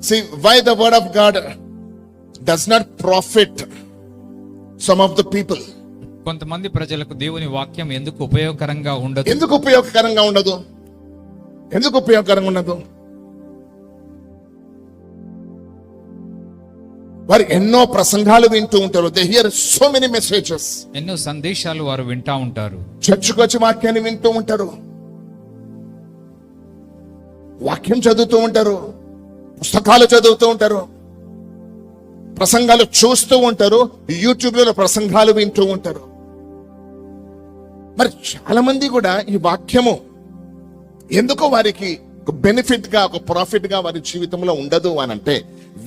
See why the word of God does not profit some of the people. కొంతమంది ప్రజలకు దేవుని వాక్యం ఎందుకు ఉపయోగకరంగా ఉండదు? ఎందుకు ఉపయోగకరంగా ఉండదు? ఎందుకు ఉపయోగకరంగా ఉండదు? వారు ఎన్నో ప్రసంగాలు వింటూ ఉంటారు. They hear so many messages. ఎన్నో సందేశాలు వారు వింటా ఉంటారు. చర్చికి వచ్చి వాక్యాన్ని వింటూ ఉంటారు, వాక్యం చదువుతూ ఉంటారు, పుస్తకాలు చదువుతూ ఉంటారు, ప్రసంగాలు చూస్తూ ఉంటారు, యూట్యూబ్ లో ప్రసంగాలు వింటూ ఉంటారు. మరి చాలా మంది కూడా ఈ వాక్యము ఎందుకో వారికి ఒక బెనిఫిట్ గా, ఒక ప్రాఫిట్ గా వారి జీవితంలో ఉండదు అని అంటే,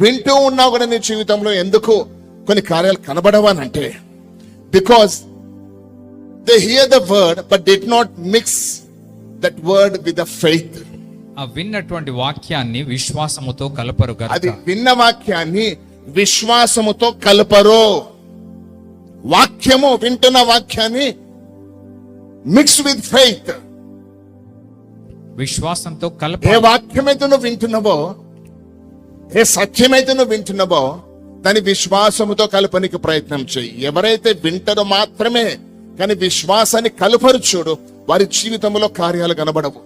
వింటూ ఉన్నా కూడా నీ జీవితంలో ఎందుకు కొన్ని కార్యాలు కనబడవనంటే, because they hear the word but did not mix that word with the faith. ఆ విన్నటువంటి వాక్యాన్ని విశ్వాసముతో కలపరు గనుక. అది విన్న వాక్యాన్ని విశ్వాసముతో కలపరు. వాక్యము, వింటున్న వాక్యాన్ని మిక్స్ విత్ ఫెయిత్. విశ్వాసంతో ఏ కలప. వాక్యమైతే నువ్వు వింటున్నావో, ఏ సత్యమైతే నువ్వు వింటున్నావో దాని విశ్వాసముతో కలపనికి ప్రయత్నం చేయి. ఎవరైతే వింటారో మాత్రమే కానీ విశ్వాసాన్ని కలపరు చూడు, వారి జీవితంలో కార్యాలు కనబడవు.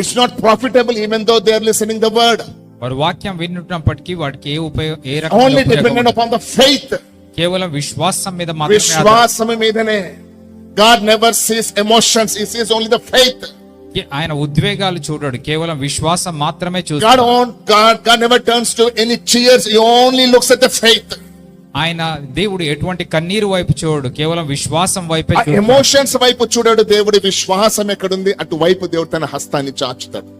It's not profitable even though they are listening the word. వారు వాక్యం విన్నప్పటికీ వాటికి ఏ only dependent upon the faith. కేవలం విశ్వాసం మీద మాత్రమే. విశ్వాసం మీదనే. God never sees emotions, he sees only the faith. ఆయన ఉద్వేగాలు చూడడు, కేవలం విశ్వాసం మాత్రమే చూస్తాడు. God never turns to any tears, he only looks at the faith. ఆయన దేవుడు ఎటువంటి కన్నీరు వైపు చూడడు, కేవలం విశ్వాసం వైపే చూస్తాడు. ఎమోషన్స్ వైపు చూడడు దేవుడు. విశ్వాసం ఎక్కడుంది అటు వైపు దేవుడు తన హస్తాన్ని చాచుతాడు.